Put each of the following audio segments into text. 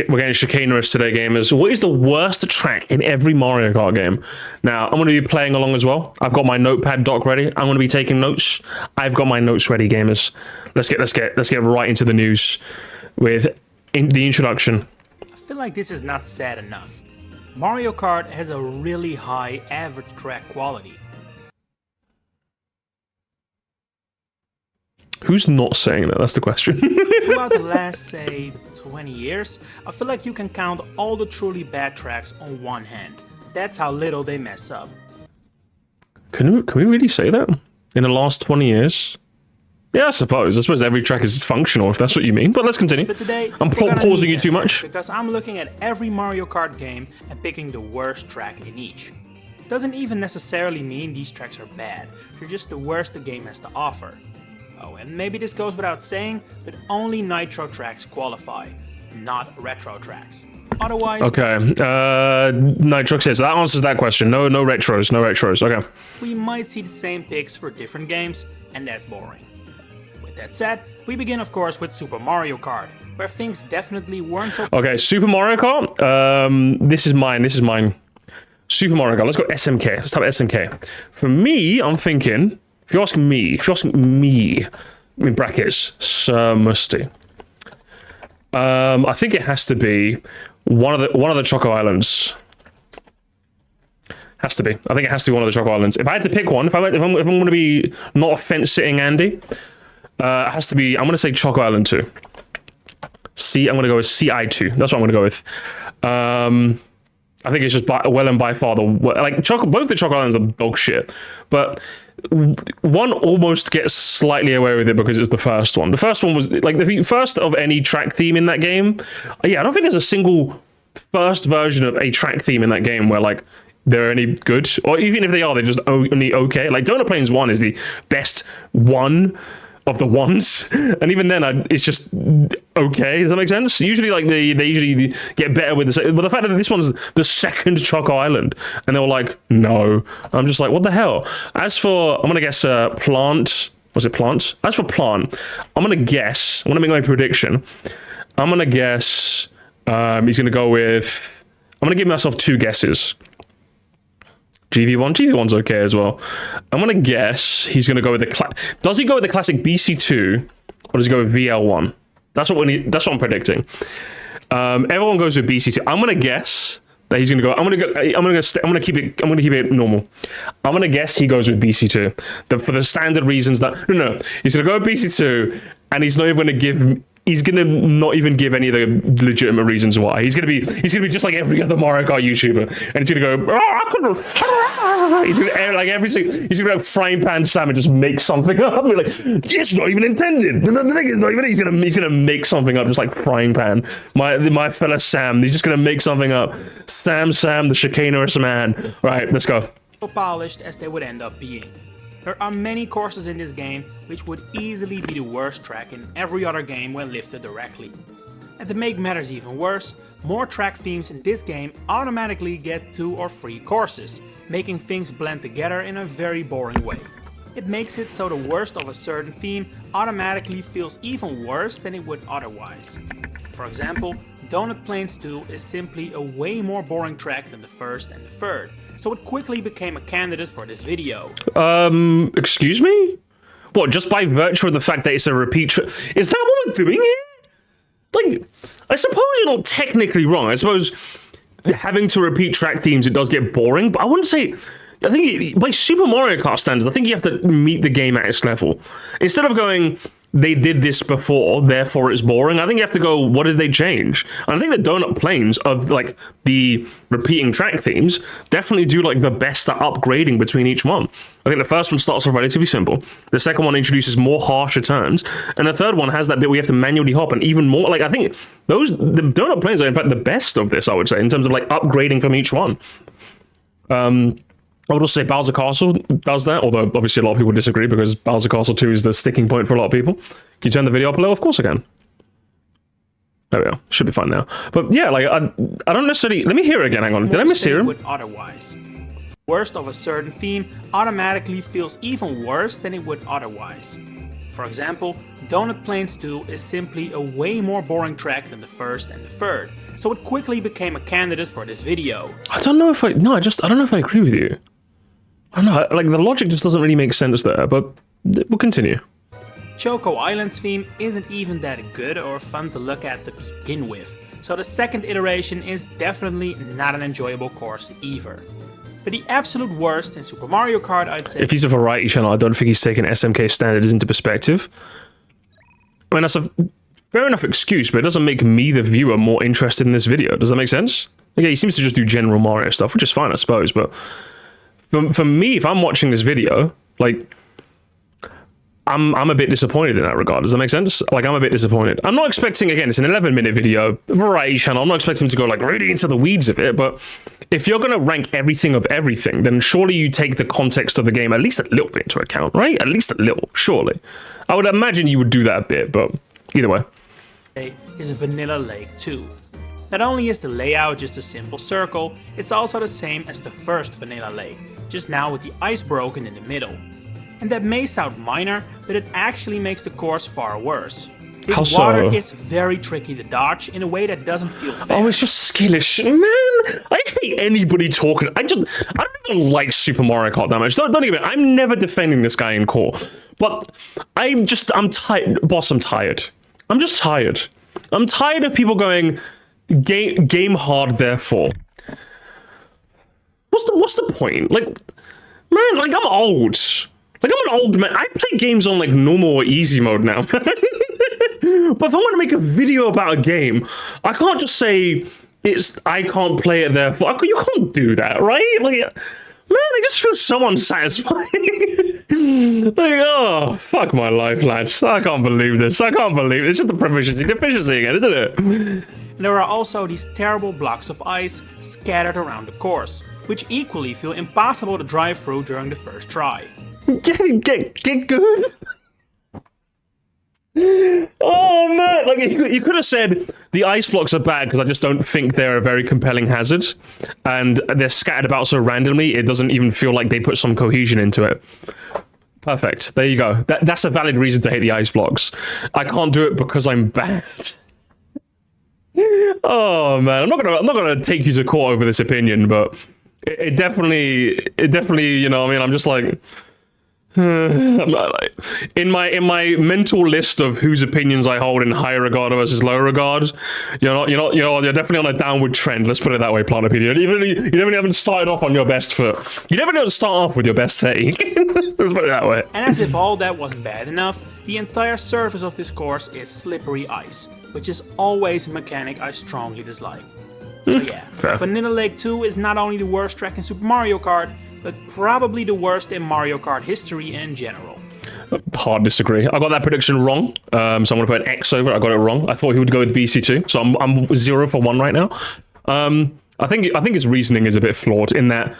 We're getting chicanerous today, gamers. What is the worst track in every Mario Kart game? Now, I'm going to be playing along as well. I've got my notepad doc ready. I'm going to be taking notes. I've got my notes ready, gamers. Let's get right into the news with the introduction. I feel like this is not sad enough. Mario Kart has a really high average track quality. Who's not saying that? That's the question. Throughout the last, say, 20 years, I feel like you can count all the truly bad tracks on one hand. That's how little they mess up. Can we really say that? In the last 20 years? Yeah, I suppose. I suppose every track is functional, if that's what you mean. But let's continue. But today, I'm pausing you too much. Because I'm looking at every Mario Kart game and picking the worst track in each. Doesn't even necessarily mean these tracks are bad. They're just the worst the game has to offer. Oh, and maybe this goes without saying, but only Nitro tracks qualify, not retro tracks. Otherwise... Okay, Nitro says that answers that question. No retros, okay. We might see the same picks for different games, and that's boring. With that said, we begin of course with Super Mario Kart, where things definitely weren't so... Okay, Super Mario Kart, this is mine. Super Mario Kart, let's go SMK, let's type SMK. For me, I'm thinking... If you ask me, in brackets, Sir Musty, I think it has to be one of the Choco Islands. Has to be. I think it has to be one of the Choco Islands. If I had to pick one, if I'm going to be not a fence sitting Andy, it has to be. I'm going to say Choco Island 2. I'm going to go with CI2. That's what I'm going to go with. I think it's just by far both the Choco Islands are dog shit, but one almost gets slightly away with it because it's the first one. The first one was like the first of any track theme in that game. Yeah, I don't think there's a single first version of a track theme in that game where like they're any good, or even if they are, they're just only okay. Like Donut Plains 1 is the best one of the ones, and even then it's just okay. Does that make sense? Usually like they usually get better with but the fact that this one's the second Choco Island and they were like no, I'm just like what the hell. As for I'm gonna guess Plant, was it Plant? As for Plant, I'm gonna make my prediction. I'm gonna guess he's gonna go with, I'm gonna give myself two guesses. GV1's okay as well. I'm gonna guess he's gonna go with does he go with the classic BC2 or does he go with VL1? That's what I'm predicting. Everyone goes with BC2. I'm gonna guess that he's gonna go. I'm gonna keep it normal. I'm gonna guess he goes with BC2 for the standard reasons that no, he's gonna go with BC2 and he's not even gonna give. He's gonna not even give any of the legitimate reasons why. He's gonna be just like every other Mario Kart YouTuber, and he's gonna go. He's gonna air like he's gonna go frying pan Sam and just make something up. We're like, it's not even intended. The thing is not even. He's gonna make something up just like frying pan. My fella Sam, he's just gonna make something up. Sam, the chicanerous man. Right, let's go. So polished as they would end up being. There are many courses in this game which would easily be the worst track in every other game when lifted directly. And to make matters even worse, more track themes in this game automatically get 2 or 3 courses, making things blend together in a very boring way. It makes it so the worst of a certain theme automatically feels even worse than it would otherwise. For example, Donut Plains 2 is simply a way more boring track than the first and the third, so it quickly became a candidate for this video. Excuse me? What, just by virtue of the fact that it's a repeat is that what we're doing here? Like, I suppose you're not technically wrong. I suppose having to repeat track themes, it does get boring, but I wouldn't say... I think by Super Mario Kart standards, I think you have to meet the game at its level. Instead of going, they did this before, therefore it's boring, I think you have to go, what did they change? And I think the Donut Plains of like the repeating track themes definitely do like the best at upgrading between each one. I think the first one starts off relatively simple. The second one introduces more harsher turns. And the third one has that bit where you have to manually hop and even more. Like I think the Donut Plains are in fact the best of this, I would say, in terms of like upgrading from each one. I would also say Bowser Castle does that, although obviously a lot of people disagree because Bowser Castle 2 is the sticking point for a lot of people. Can you turn the video up a little? Of course I can. There we go. Should be fine now. But yeah, like I don't necessarily... Let me hear it again. Hang on. Did I mishear him? Otherwise. Worst of a certain theme automatically feels even worse than it would otherwise. For example, Donut Plains 2 is simply a way more boring track than the first and the third, so it quickly became a candidate for this video. I don't know if I don't know if I agree with you. I don't know, like the logic just doesn't really make sense there, but we'll continue. Choco Island's theme isn't even that good or fun to look at to begin with, so the second iteration is definitely not an enjoyable course either. But the absolute worst in Super Mario Kart, I'd say... If he's a variety channel, I don't think he's taken SMK standards into perspective. I mean, that's a fair enough excuse, but it doesn't make me, the viewer, more interested in this video. Does that make sense? Yeah, he seems to just do general Mario stuff, which is fine, I suppose, but... For me, if I'm watching this video, like... I'm a bit disappointed in that regard. Does that make sense? Like, I'm a bit disappointed. I'm not expecting, again, it's an 11-minute video, variety channel. I'm not expecting him to go, like, really into the weeds of it, but if you're going to rank everything of everything, then surely you take the context of the game at least a little bit into account, right? At least a little, surely. I would imagine you would do that a bit, but either way. Is Vanilla Lake 2. Not only is the layout just a simple circle, it's also the same as the first Vanilla Lake, just now with the ice broken in the middle. And that may sound minor, but it actually makes the course far worse. This water is very tricky to dodge in a way that doesn't feel fair. Oh, it's just skillish. Man, I hate anybody talking. I don't even like Super Mario Kart that much. Don't even, I'm never defending this guy in court. But I'm tired. Boss, I'm tired. I'm just tired. I'm tired of people going, game hard, therefore. What's the point? Like, man, like, I'm old. Like, I'm an old man. I play games on, like, normal or easy mode now. But if I want to make a video about a game, I can't just say, I can't play it therefore. You can't do that, right? Like, man, I just feel so unsatisfying. Like, oh, fuck my life, lads. I can't believe this. I can't believe it. It's just the deficiency again, isn't it? There are also these terrible blocks of ice scattered around the course, which equally feel impossible to drive through during the first try. Get good. Oh man, like you could have said the ice blocks are bad because I just don't think they're a very compelling hazard, and they're scattered about so randomly it doesn't even feel like they put some cohesion into it. Perfect. There you go. That's a valid reason to hate the ice blocks. I can't do it because I'm bad. Oh man, I'm not gonna take you to court over this opinion, but it definitely, you know, I mean, I'm just like. I'm not like, in my mental list of whose opinions I hold in higher regard versus lower regard, you're definitely on a downward trend. Let's put it that way, Piantapedia. You never even started off on your best foot. You never know to start off with your best take. Let's put it that way. And as if all that wasn't bad enough, the entire surface of this course is slippery ice, which is always a mechanic I strongly dislike. So yeah, Vanilla Lake 2 is not only the worst track in Super Mario Kart, but probably the worst in Mario Kart history in general. Hard disagree. I got that prediction wrong, so I'm going to put an X over it. I got it wrong. I thought he would go with BC2, so I'm 0 for 1 right now. I think his reasoning is a bit flawed in that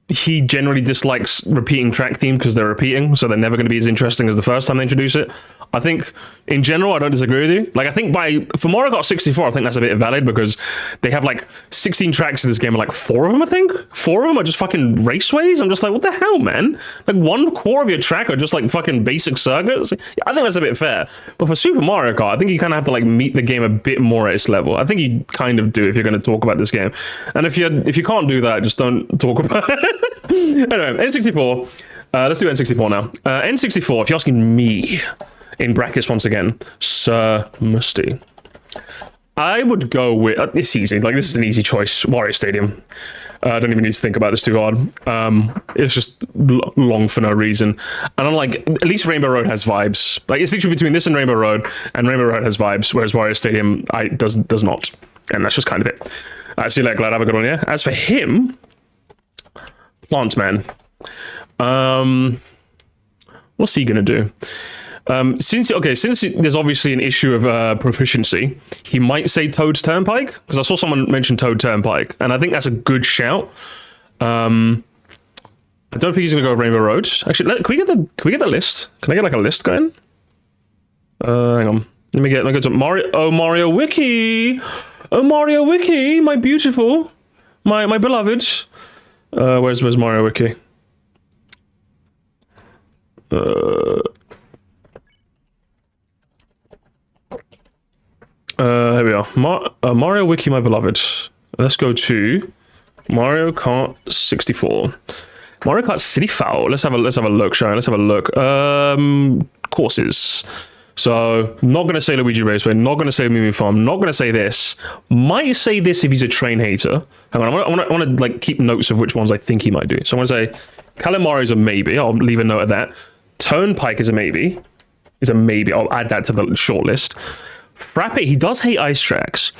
he generally dislikes repeating track themes because they're repeating, so they're never going to be as interesting as the first time they introduce it. I think, in general, I don't disagree with you. Like, I think for Mario Kart 64, I think that's a bit invalid because they have, like, 16 tracks in this game, and, like, 4 of them, I think? 4 of them are just fucking raceways? I'm just like, what the hell, man? Like, 1 core of your track are just, like, fucking basic circuits? I think that's a bit fair. But for Super Mario Kart, I think you kind of have to, like, meet the game a bit more at its level. I think you kind of do if you're going to talk about this game. And if you can't do that, just don't talk about it. Anyway, N64. Let's do N64 now. N64, if you're asking me... in brackets once again, Sir Musty. I would go with, it's easy, like this is an easy choice, Wario Stadium. I don't even need to think about this too hard. It's just long for no reason. And I'm like, at least Rainbow Road has vibes. Like it's literally between this and Rainbow Road has vibes, whereas Wario Stadium does not. And that's just kind of it. See you later, glad I have a good one, yeah? As for him, Plant Man. What's he gonna do? Since there's obviously an issue of proficiency, he might say Toad's Turnpike, because I saw someone mention Toad Turnpike, and I think that's a good shout. I don't think he's gonna go with Rainbow Road. Actually, can we get the list? Can I get like a list going? Hang on. Let me go to Mario. Oh, Mario Wiki. Oh, Mario Wiki, my beautiful, my beloved. Where's Mario Wiki? Here we are. Mario Wiki, my beloved. Let's go to Mario Kart 64. Mario Kart City Foul. Let's have a look, Sharon. Let's have a look. Courses. So, not going to say Luigi Raceway, not going to say Moo Farm, not going to say this. Might say this if he's a train hater. Hang on, I want to like keep notes of which ones I think he might do. So I'm going to say Calamari's a maybe. I'll leave a note of that. Turnpike is a maybe. I'll add that to the shortlist. Frappe, he does hate ice tracks.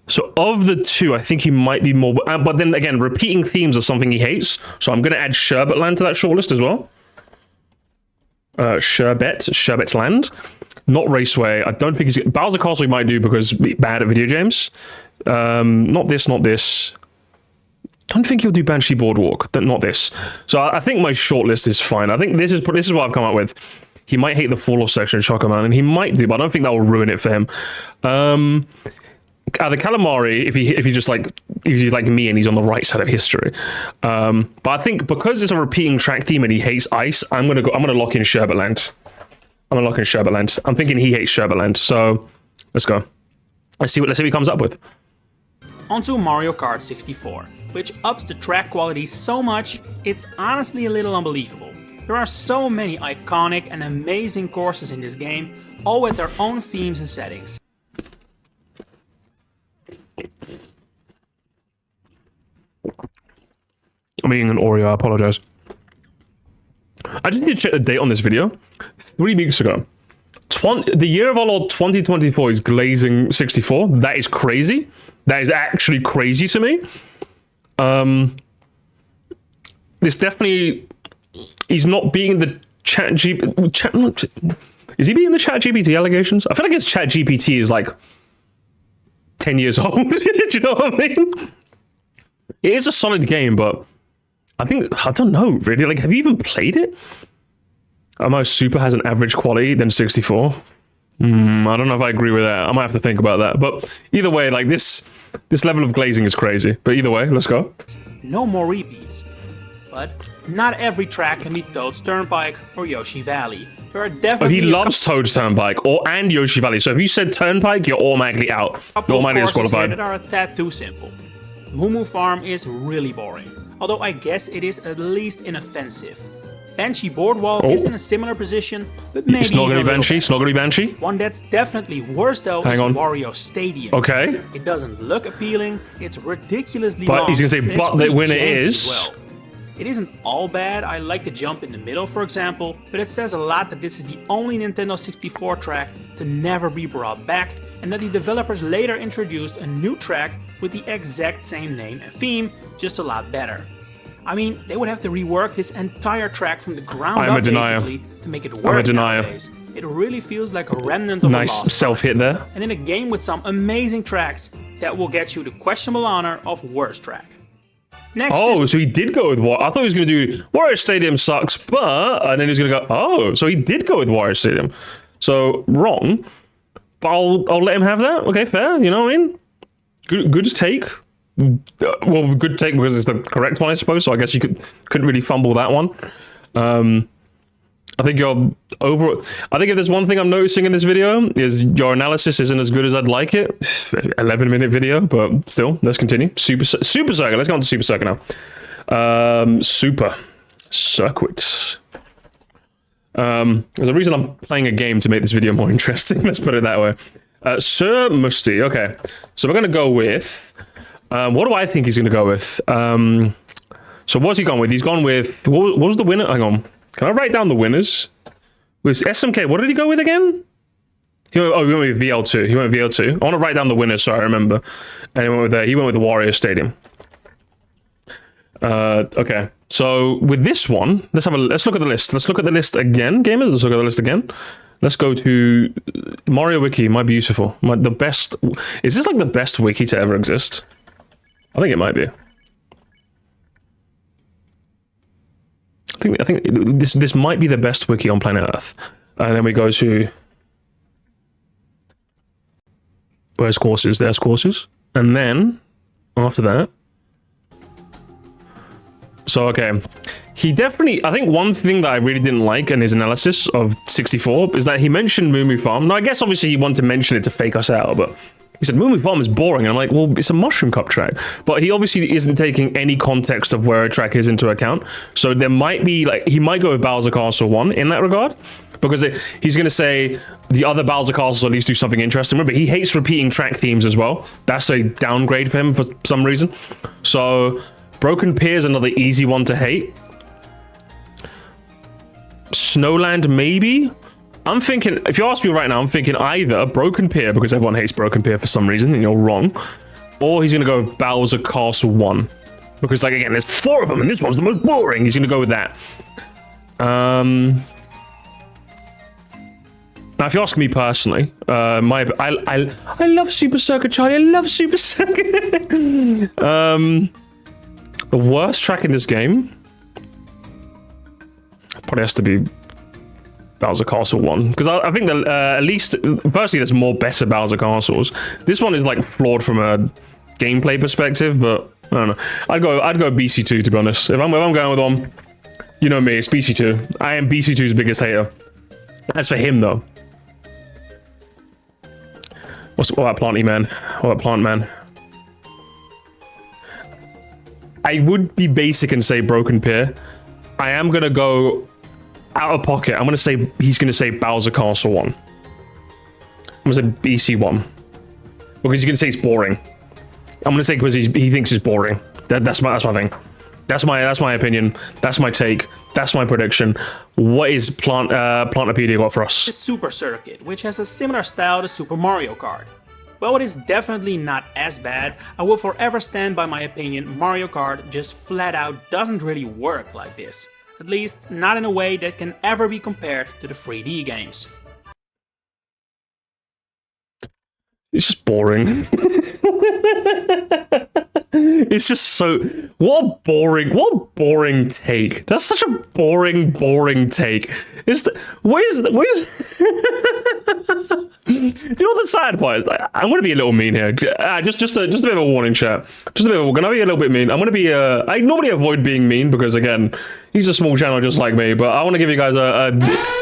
So of the two, I think he might be more... but then again, repeating themes are something he hates. So I'm going to add Sherbetland to that shortlist as well. Sherbet's Land. Not Raceway. I don't think he's... Bowser Castle he might do because he's bad at video games. Not this. Don't think he'll do Banshee Boardwalk. Not this. So I think my shortlist is fine. I think this is what I've come up with. He might hate the fall-off section of Choco Man, and he might do, but I don't think that will ruin it for him. The Calamari, if he's like me and he's on the right side of history. But I think because it's a repeating track theme and he hates ice, I'm gonna lock in Sherbetland. I'm thinking he hates Sherbetland. So let's go. Let's see what he comes up with. Onto Mario Kart 64, which ups the track quality so much, it's honestly a little unbelievable. There are so many iconic and amazing courses in this game, all with their own themes and settings. I'm eating an Oreo, I apologize. I just need to check the date on this video. 3 weeks ago. The year of our Lord 2024 is glazing 64. That is crazy. That is actually crazy to me. This definitely... He's not beating the is he beating the ChatGPT allegations? I feel like his ChatGPT is like 10 years old. Do you know what I mean? It is a solid game, but I don't know, really. Like, have you even played it? Almost Super has an average quality than 64. I don't know if I agree with that. I might have to think about that. But either way, like this level of glazing is crazy. But either way, let's go. No more repeats. But not every track can be Toad's Turnpike or Yoshi Valley. There are definitely... he loves Toad's Turnpike and Yoshi Valley. So if you said Turnpike, you're automatically out. You're automatically disqualified. That are a tad too simple. Moo Farm is really boring, although I guess it is at least inoffensive. Banshee Boardwalk is in a similar position, but maybe Snoggly Banshee. One that's definitely worse though is Wario Stadium. Okay. It doesn't look appealing, it's ridiculously long. But he's gonna say, but the winner is... Well. It isn't all bad, I like the jump in the middle for example, but it says a lot that this is the only Nintendo 64 track to never be brought back, and that the developers later introduced a new track with the exact same name and theme, just a lot better. I mean, they would have to rework this entire track from the ground up basically to make it work nowadays. It really feels like a remnant of a lost self-hit there. And in a game with some amazing tracks, that will get you the questionable honor of worst track. Next so he did go with what? I thought he was going to do Wario Stadium sucks, but... And then he was going to go, so he did go with Wario Stadium. So, wrong. But I'll let him have that. Okay, fair. You know what I mean? Good take. Well, good take because it's the correct one, I suppose. So I guess you couldn't really fumble that one. I think I think if there's one thing I'm noticing in this video is your analysis isn't as good as I'd like it. 11-minute video, but still, let's continue. Super Circuit. Let's go on to Super Circuit now. Super Circuit. There's a reason I'm playing a game to make this video more interesting. Let's put it that way. Sir Musty. Okay, so we're gonna go with. What do I think he's gonna go with? So what's he gone with? He's gone with what was the winner? Hang on. Can I write down the winners? With SMK, what did he go with again? He went with VL2. I want to write down the winners so I remember. And he went with the Wario Stadium. Okay. So with this one, let's look at the list. Let's look at the list again, gamers. Let's look at the list again. Let's go to Mario Wiki, my beautiful. The best. Is this like the best wiki to ever exist? I think it might be. I think this might be the best wiki on planet Earth. And then we go to where's courses? There's courses. And then after that. So okay. He definitely, I think one thing that I really didn't like in his analysis of 64 is that he mentioned Moo Farm. Now I guess obviously he wanted to mention it to fake us out, but He said, Moving Farm is boring. And I'm like, well, it's a Mushroom Cup track. But he obviously isn't taking any context of where a track is into account. So there might be, like, he might go with Bowser Castle 1 in that regard. Because he's going to say the other Bowser Castles at least do something interesting. Remember, he hates repeating track themes as well. That's a downgrade for him for some reason. So Broken Pier is another easy one to hate. Snowland, maybe? I'm thinking, if you ask me right now, I'm thinking either Broken Pier, because everyone hates Broken Pier for some reason, and you're wrong, or he's going to go with Bowser Castle 1. Because, like, again, there's 4 of them, and this one's the most boring. He's going to go with that. Now, if you ask me personally, I love Super Circuit, Charlie. I love Super Circuit. The worst track in this game probably has to be Bowser Castle 1, because I think that at least, firstly, there's more better Bowser Castles. This one is like flawed from a gameplay perspective, but I don't know. I'd go BC2 to be honest. If I'm going with one, you know me, it's BC2. I am BC2's biggest hater. As for him though, what about Planty Man? What about Plant Man? I would be basic and say Broken Pier. I am gonna go out of pocket. I'm gonna say he's gonna say Bowser Castle 1. I'm gonna say BC 1 because he's gonna say it's boring. I'm gonna say because he thinks it's boring. That's my thing. That's my opinion. That's my take. That's my prediction. What is Piantapedia got for us? Is Super Circuit, which has a similar style to Super Mario Kart. While it is definitely not as bad, I will forever stand by my opinion. Mario Kart just flat out doesn't really work like this. At least not in a way that can ever be compared to the 3D games. It's just boring. It's just so... What a boring take. That's such a boring take. It's the... Where's... Do you know what the sad part is? I'm going to be a little mean here. Just a bit of a warning, chat. Just a bit of a... Going to be a little bit mean. I'm going to be... I normally avoid being mean because, again, he's a small channel just like me. But I want to give you guys a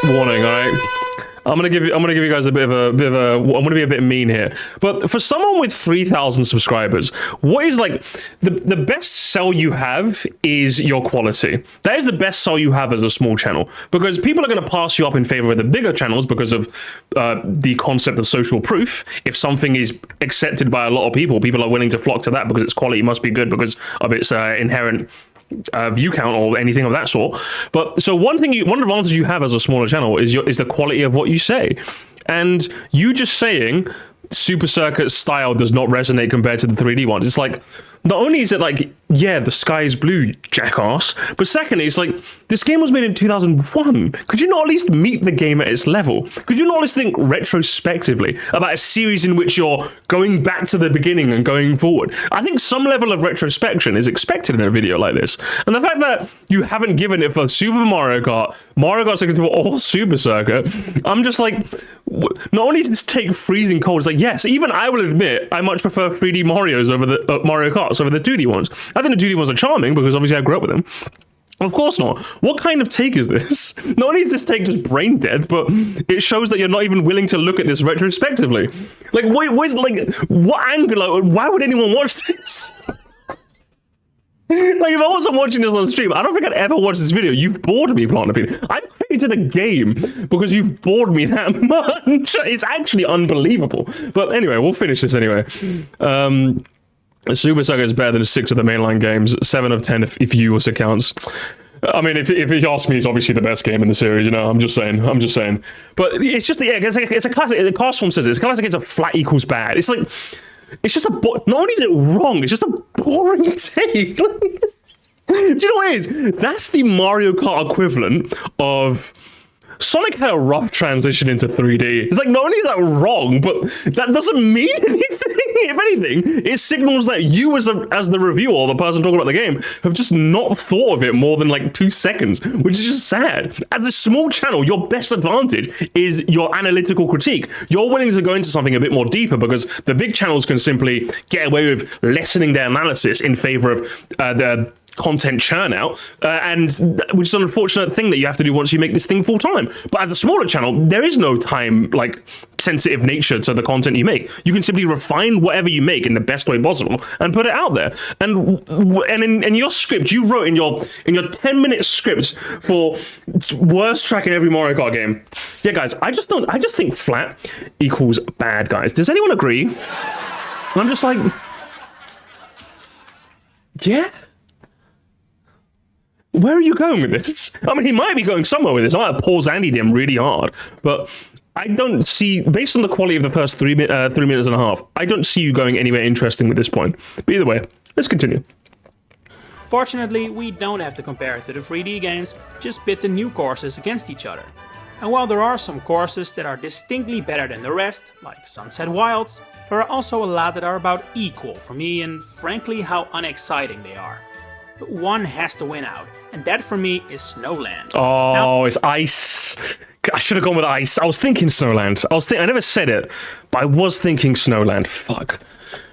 warning, all right? I'm gonna give you guys I'm gonna be a bit mean here. But for someone with 3,000 subscribers, what is like the best sell you have is your quality. That is the best sell you have as a small channel, because people are gonna pass you up in favor of the bigger channels because of the concept of social proof. If something is accepted by a lot of people, people are willing to flock to that because its quality must be good because of its inherent view count or anything of that sort. But so one advantage you have as a smaller channel is the quality of what you say. And you just saying Super Circuit style does not resonate compared to the 3D ones. It's like, not only is it like, yeah, the sky is blue, jackass, but secondly, it's like, this game was made in 2001. Could you not at least meet the game at its level? Could you not at least think retrospectively about a series in which you're going back to the beginning and going forward? I think some level of retrospection is expected in a video like this. And the fact that you haven't given it for Super Mario Kart Second to all Super Circuit, I'm just like, not only does this take freezing cold, it's like, yes, even I will admit I much prefer 3D Marios over the Mario Karts over the 2D ones. I think the 2D ones are charming because obviously I grew up with them. Of course not. What kind of take is this? Not only is this take just brain dead, but it shows that you're not even willing to look at this retrospectively. Like, what angle? Like, why would anyone watch this? Like, if I wasn't watching this on stream, I don't think I'd ever watch this video. You've bored me, Piantapedia. I created a game because you've bored me that much. It's actually unbelievable. But anyway, we'll finish this anyway. Super Circuit is better than 6 of the mainline games. 7 of 10 if US accounts. I mean, if you ask me, it's obviously the best game in the series, you know, I'm just saying. But it's just, yeah, it's a classic, the cast form says it, it's kind of like it's a flat equals bad. It's like, it's just not only is it wrong, it's just a boring take. Do you know what it is? That's the Mario Kart equivalent of... Sonic had a rough transition into 3D. It's like, not only is that wrong, but that doesn't mean anything. If anything, it signals that you as the reviewer or the person talking about the game have just not thought of it more than like 2 seconds, which is just sad. As a small channel, your best advantage is your analytical critique. You're willing to go into something a bit more deeper because the big channels can simply get away with lessening their analysis in favor of the content churn out, which is an unfortunate thing that you have to do once you make this thing full time. But as a smaller channel, there is no time like sensitive nature to the content you make. You can simply refine whatever you make in the best way possible and put it out there. And in your script, you wrote in your 10-minute script for worst track in every Mario Kart game. Yeah, guys, I just think flat equals bad, guys. Does anyone agree? And I'm just like, yeah. Where are you going with this? I mean, he might be going somewhere with this. I might have paused Andy him really hard, but I don't see, based on the quality of the first 3 minutes and a half, I don't see you going anywhere interesting with this point. But either way, let's continue. Fortunately, we don't have to compare it to the 3D games, just pit the new courses against each other. And while there are some courses that are distinctly better than the rest, like Sunset Wilds, there are also a lot that are about equal for me and frankly how unexciting they are. But one has to win out, and that for me is Snowland. Oh, now, it's ice. I should have gone with ice. I was thinking Snowland. I never said it, but I was thinking Snowland. Fuck.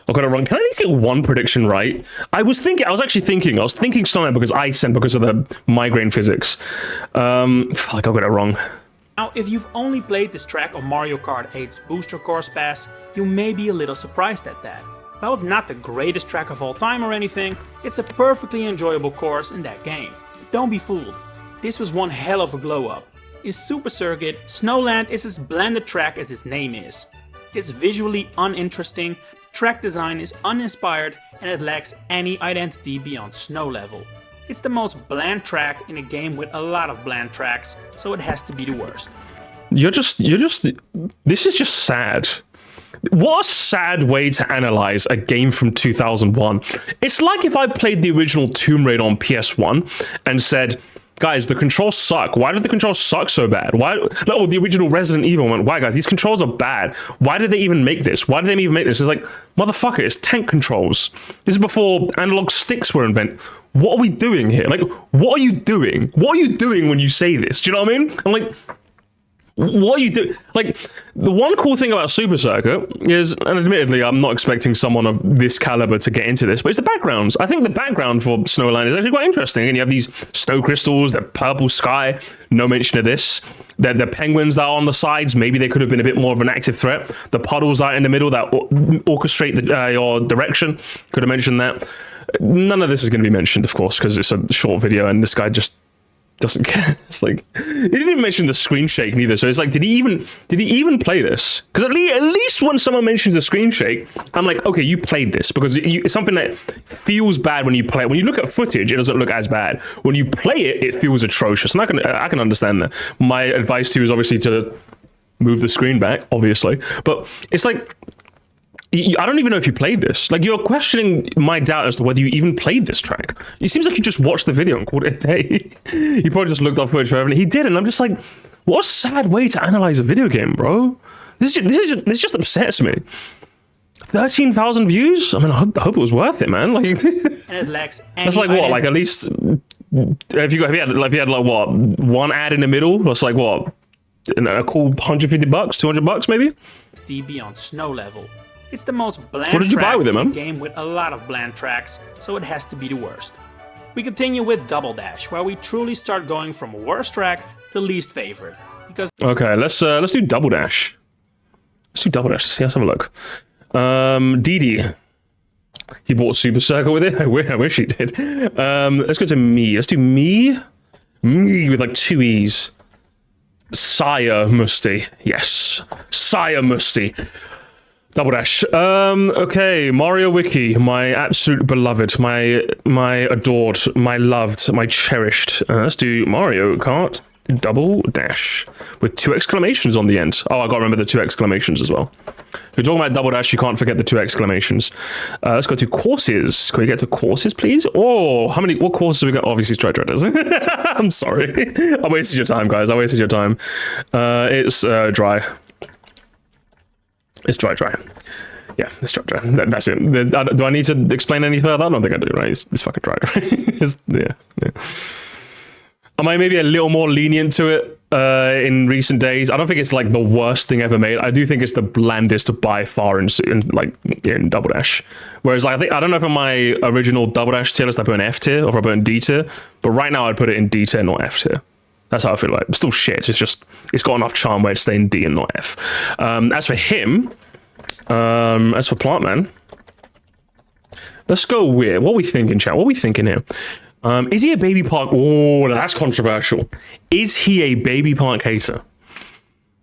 I got it wrong. Can I at least get one prediction right? I was thinking Snowland because ice and because of the migraine physics. Fuck, I got it wrong. Now, if you've only played this track on Mario Kart 8's Booster Course Pass, you may be a little surprised at that. While it's not the greatest track of all time or anything, it's a perfectly enjoyable course in that game. But don't be fooled, this was one hell of a glow up. In Super Circuit, Snowland is as bland a track as its name is. It's visually uninteresting, track design is uninspired, and it lacks any identity beyond snow level. It's the most bland track in a game with a lot of bland tracks, so it has to be the worst. This is just sad. What a sad way to analyze a game from 2001. It's like if I played the original Tomb Raider on PS1 and said, guys, the controls suck. Why did the controls suck so bad? The original Resident Evil went, why guys, these controls are bad. Why did they even make this? Why did they even make this? It's like, motherfucker, it's tank controls. This is before analog sticks were invented. What are we doing here? Like, what are you doing? What are you doing when you say this? Do you know what I mean? I'm like, what are you doing? Like, the one cool thing about Super Circuit is, and admittedly, I'm not expecting someone of this caliber to get into this, but it's the backgrounds. I think the background for Snowland is actually quite interesting. And you have these snow crystals, the purple sky, no mention of this. The penguins that are on the sides, maybe they could have been a bit more of an active threat. The puddles out in the middle that orchestrate your direction, could have mentioned that. None of this is going to be mentioned, of course, because it's a short video and this guy just doesn't care. It's like, he didn't even mention the screen shake neither. So it's like, did he even play this? Because at least when someone mentions the screen shake, I'm like, okay, you played this, because it's something that feels bad when you play it. When you look at footage, it doesn't look as bad. When you play it, it feels atrocious. And I can understand that. My advice to you is obviously to move the screen back, obviously. But it's like, I don't even know if you played this. Like, you're questioning my doubt as to whether you even played this track. It seems like you just watched the video and called it a day. You probably just looked up footage forever, and he did, and I'm just like, what a sad way to analyze a video game, bro. This just upsets me. 13,000 views? I mean, I hope it was worth it, man. Like, and it lacks any that's like what? Like, at least if you had like what, one ad in the middle? That's like what? A cool $150, $200 maybe? Beyond snow level. It's the most bland what did you track buy with it, man? in a game with a lot of bland tracks, so it has to be the worst. We continue with Double Dash, where we truly start going from worst track to least favorite. Because okay, let's do Double Dash. Let's do Double Dash. Let's have a look. Didi. He bought Super Circle with it. I wish he did. Let's go to me. Let's do me. Me with like 2 E's. Sire Musty. Yes. Sire Musty. Double Dash. Okay, Mario Wiki, my absolute beloved, my adored, my loved, my cherished. Let's do Mario Kart Double Dash with 2 exclamations on the end. Oh, I gotta remember the 2 exclamations as well. If you're talking about Double Dash, you can't forget the 2 exclamations. Let's go to courses. Can we get to courses, please? Oh, what courses have we got? Obviously, Stride Riders. I'm sorry. I wasted your time, guys. I wasted your time. It's dry. It's dry. Yeah, it's dry. That's it. Do I need to explain any further? I don't think I do, right? It's fucking dry. Yeah. Am I maybe a little more lenient to it in recent days? I don't think it's like the worst thing ever made. I do think it's the blandest by far in Double Dash. Whereas I don't know if in my original Double Dash tier list I put an F tier or if I put in D tier, but right now I'd put it in D tier, not F tier. That's how I feel like. It's still shit. It's just it's got enough charm where it's staying D and not F. As for him, as for Plantman, let's go with what are we thinking, chat? What are we thinking here? Is he a baby park? Oh, that's controversial. Is he a baby park hater?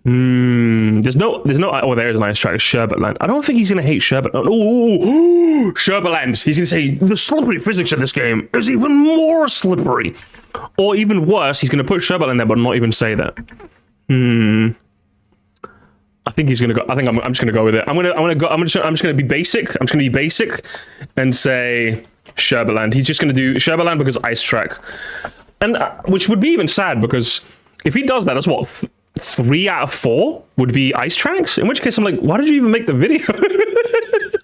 There's no. Oh, there's a nice track, Sherbetland. I don't think he's gonna hate Sherbet. Oh, Sherbetland. He's gonna say the slippery physics of this game is even more slippery, or even worse, he's gonna put Sherbetland there, but not even say that. I think he's gonna go. I think I'm just gonna go with it. I'm just gonna be basic. I'm just gonna be basic and say Sherbetland. He's just going to do Sherbetland because Ice Track. And which would be even sad because if he does that, that's what, 3 out of 4 would be Ice Tracks? In which case I'm like, why did you even make the video?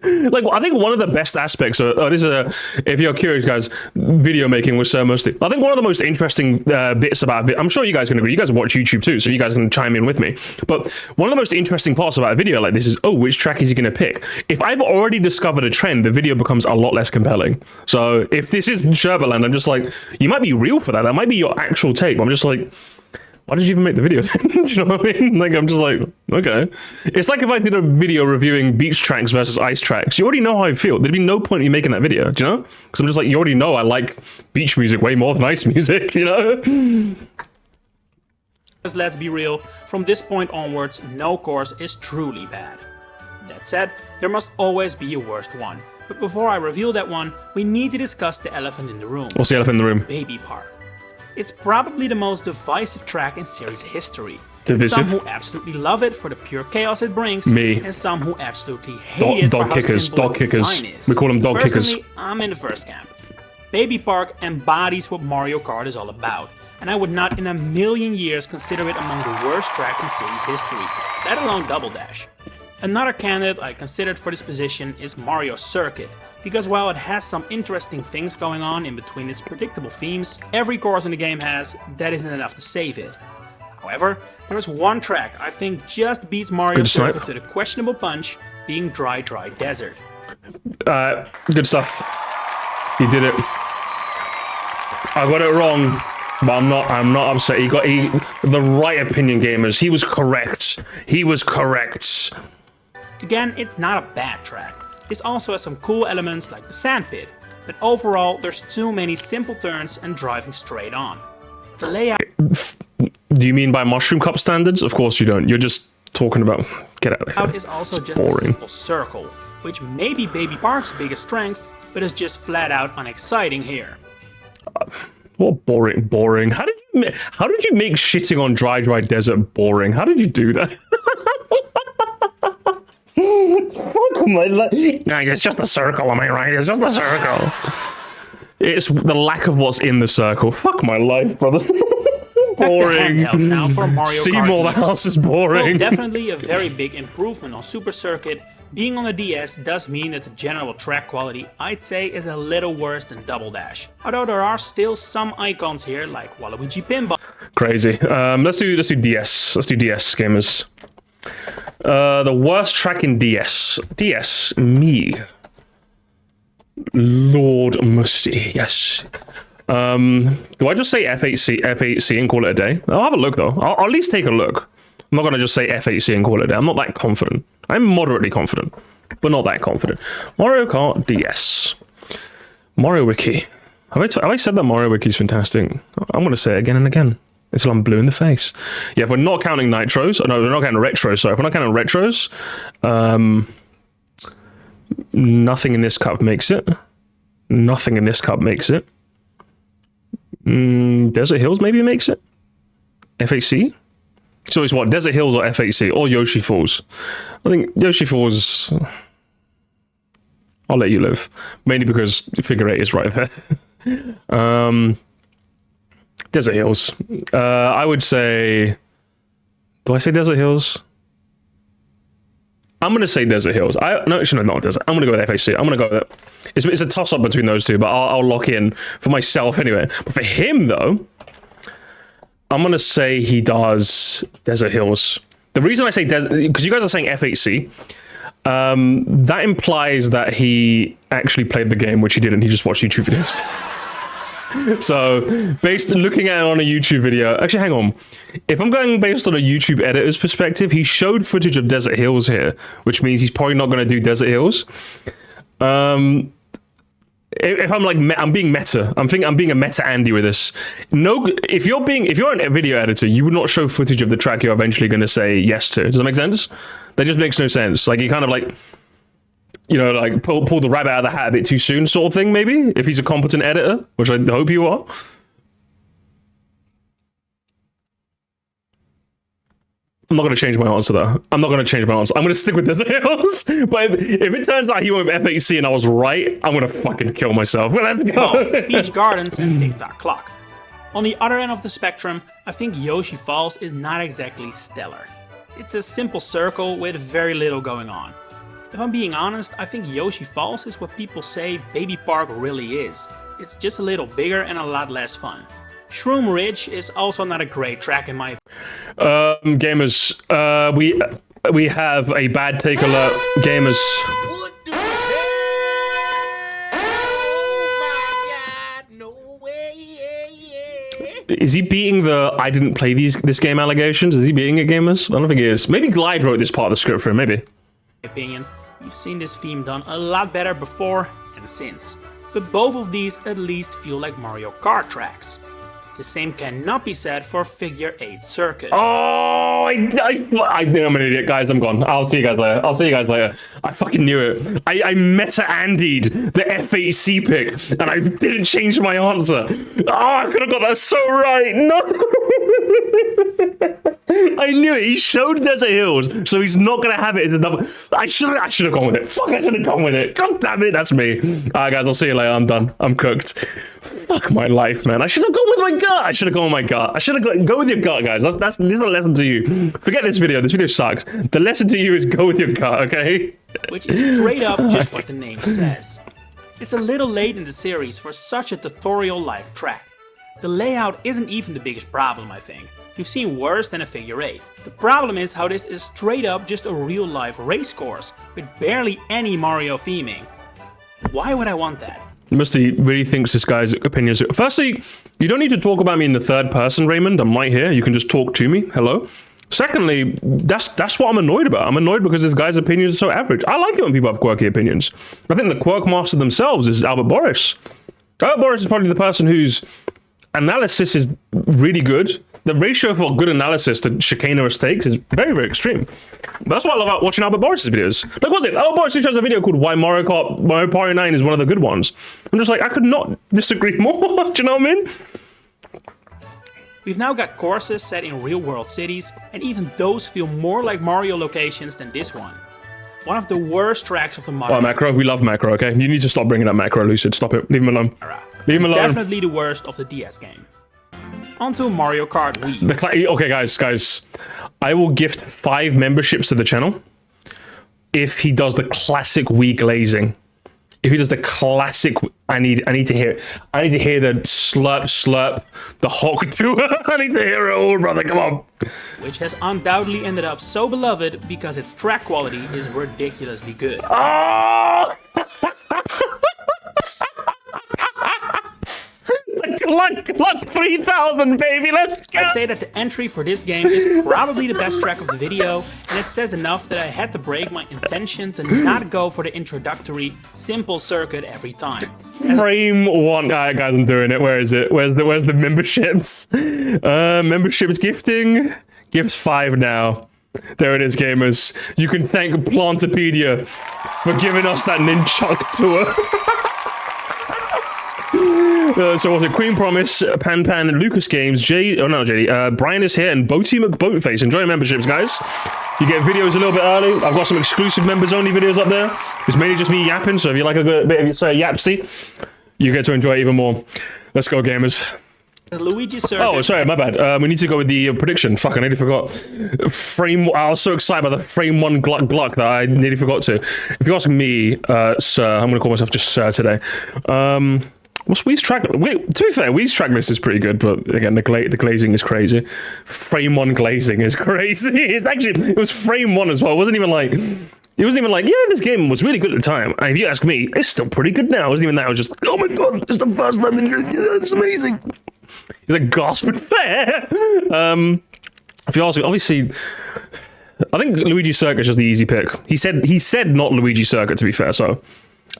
Like, I think one of the best aspects of this is if you're curious, guys, video making was so mostly. I think one of the most interesting bits about it, I'm sure you guys can agree. You guys watch YouTube too, so you guys can chime in with me. But one of the most interesting parts about a video like this is, oh, which track is he going to pick? If I've already discovered a trend, the video becomes a lot less compelling. So if this is Sherbetland, I'm just like, you might be real for that. That might be your actual take. But I'm just like, why did you even make the video? Do you know what I mean? Like, I'm just like, okay. It's like if I did a video reviewing beach tracks versus ice tracks. You already know how I feel. There'd be no point in you making that video, do you know? Because I'm just like, you already know I like beach music way more than ice music, you know? Let's be real, from this point onwards, no course is truly bad. That said, there must always be a worst one. But before I reveal that one, we need to discuss the elephant in the room. What's the elephant in the room? Baby Park. It's probably the most divisive track in series history. Divisive? Some who absolutely love it for the pure chaos it brings, Me. and some who absolutely hate it for how simple its design is. We call them dog kickers. Personally, I'm in the first camp. Baby Park embodies what Mario Kart is all about, and I would not in a million years consider it among the worst tracks in series history, let alone Double Dash. Another candidate I considered for this position is Mario Circuit, because while it has some interesting things going on in between its predictable themes, every course in the game has, that isn't enough to save it. However, there is one track I think just beats Mario Circuit to the questionable punch, being Dry Desert. Good stuff. He did it. I got it wrong, but I'm not upset. He got the right opinion, gamers. He was correct. He was correct. Again, it's not a bad track. This also has some cool elements like the sand pit, but overall there's too many simple turns and driving straight on. The layout... Do you mean by Mushroom Cup standards? Of course you don't. You're just talking about... Get out of here. Is also it's just boring. A simple circle, which may be Baby Park's biggest strength, but is just flat out unexciting here. What boring? How did you make shitting on Dry Desert boring? How did you do that? Fuck my life. Guys, it's just a circle, am I right? It's just a circle. It's the lack of what's in the circle. Fuck my life, brother. Boring. Now for Mario Seymour, Kart the house is boring. Well, definitely a very big improvement on Super Circuit. Being on the DS does mean that the general track quality, I'd say, is a little worse than Double Dash. Although there are still some icons here, like Waluigi Pinball. Crazy. Let's do DS. Let's do DS, gamers. The worst track in DS. DS, me. Lord Musty, yes. Do I just say F8C and call it a day? I'll have a look though. I'll at least take a look. I'm not gonna just say F8C and call it a day. I'm not that confident. I'm moderately confident, but not that confident. Mario Kart DS. Mario Wiki. Have I said that Mario Wiki is fantastic? I'm gonna say it again and again until I'm blue in the face. Yeah, if we're not counting nitros, no, we're not counting retros. Sorry, if we're not counting retros, nothing in this cup makes it. Nothing in this cup makes it. Desert Hills maybe makes it. F8C. So it's what, Desert Hills or F8C or Yoshi Falls? I think Yoshi Falls. I'll let you live, mainly because figure 8 is right there. Desert Hills. I would say. Do I say Desert Hills? I'm gonna say Desert Hills. No, actually, not Desert. I'm gonna go with FHC. I'm gonna go with it. It's a toss up between those two, but I'll lock in for myself anyway. But for him though, I'm gonna say he does Desert Hills. The reason I say because you guys are saying F8C, that implies that he actually played the game, which he didn't. He just watched YouTube videos. So, based looking at it on a YouTube video, actually, hang on. If I'm going based on a YouTube editor's perspective, he showed footage of Desert Hills here, which means he's probably not going to do Desert Hills. If I'm like, I'm being meta. I'm being a meta Andy with this. No, if you're a video editor, you would not show footage of the track you're eventually going to say yes to. Does that make sense? That just makes no sense. Like, you kind of like, you know, like pull the rabbit out of the hat a bit too soon, sort of thing. Maybe if he's a competent editor, which I hope you are. I'm not going to change my answer, though. I'm not going to change my answer. I'm going to stick with Desert Hills. But if it turns out he went with F8C and I was right, I'm going to fucking kill myself. Let's go. Peach Gardens and Tick-Tock Clock. On the other end of the spectrum, I think Yoshi Falls is not exactly stellar. It's a simple circle with very little going on. If I'm being honest, I think Yoshi Falls is what people say Baby Park really is. It's just a little bigger and a lot less fun. Shroom Ridge is also not a great track in my gamers, we have a bad take alert. Gamers. Is he beating the I didn't play this game allegations? Is he beating it, gamers? I don't think he is. Maybe Glide wrote this part of the script for him, maybe. Opinion, we've seen this theme done a lot better before and since. But both of these at least feel like Mario Kart tracks. The same cannot be said for Figure 8 Circuit. Oh, I think I'm an idiot, guys. I'm gone. I'll see you guys later. I fucking knew it. I meta-andied the F8C pick, and I didn't change my answer. Oh, I could have got that so right. No. I knew it. He showed Desert Hills, so he's not gonna have it as a double. I should have gone with it. Fuck, I should have gone with it. God damn it, that's me. All right, guys, I'll see you later. I'm done. I'm cooked. Fuck my life, man. I should have gone with my gut. I should have gone with my gut. I should have go with your gut, guys. This is a lesson to you. Forget this video. This video sucks. The lesson to you is go with your gut, okay? Which is straight up just what the name says. It's a little late in the series for such a tutorial-like track. The layout isn't even the biggest problem, I think. You've seen worse than a Figure 8. The problem is how this is straight up just a real-life race course, with barely any Mario theming. Why would I want that? Musty really thinks this guy's opinions. Firstly, you don't need to talk about me in the third person, Raymond. I'm right here. You can just talk to me. Hello. Secondly, that's what I'm annoyed about. I'm annoyed because this guy's opinions are so average. I like it when people have quirky opinions. I think the quirk master themselves is Albert Boris. Albert Boris is probably the person whose analysis is really good. The ratio for good analysis to chicanerous takes is very, very extreme. But that's what I love about watching Albert Boris's videos. Like, what's it? Albert Boris has a video called Why Mario Party 9 is one of the good ones. I'm just like, I could not disagree more. Do you know what I mean? We've now got courses set in real-world cities, and even those feel more like Mario locations than this one. One of the worst tracks of the modern... Oh, Macro. We love Macro, okay? You need to stop bringing up Macro, Lucid. Stop it. Leave him alone. Leave him alone. Definitely the worst of the DS game. Onto Mario Kart Wii. Okay, guys. I will gift 5 memberships to the channel if he does the classic Wii glazing. If he does the classic, I need to hear it. I need to hear the slurp, the Hawk tour. I need to hear it all, brother. Come on. Which has undoubtedly ended up so beloved because its track quality is ridiculously good. Oh! Luck 3000, baby, let's go! I'd say that the entry for this game is probably the best track of the video, and it says enough that I had to break my intention to not go for the introductory, simple circuit every time. Frame 1. Alright, guys, I'm doing it. Where is it? Where's the memberships? Memberships gifting. Gifts 5 now. There it is, gamers. You can thank Piantapedia for giving us that Ninchuk tour. So was it Queen Promise, Pan, Lucas Games, Brian is here, and Boaty McBoatface. Enjoy your memberships, guys. You get videos a little bit early. I've got some exclusive members-only videos up there. It's mainly just me yapping, so if you like a bit of yapsty, you get to enjoy it even more. Let's go, gamers. Luigi Circuit. Oh, sorry, my bad. We need to go with the prediction. Fuck, I nearly forgot. I was so excited about the frame 1 gluck that I nearly forgot to. If you're asking me, sir, I'm going to call myself just sir today. What's Wii's track? Wait, to be fair, Wii's track list is pretty good, but again, the glazing is crazy. Frame 1 glazing is crazy. It was frame 1 as well. It wasn't even like, yeah, this game was really good at the time. And if you ask me, it's still pretty good now. It wasn't even that. I was just, oh my god, it's the first time it's amazing. He's like gasping fair. If you ask me, obviously, I think Luigi Circuit is just the easy pick. He said not Luigi Circuit, to be fair, so.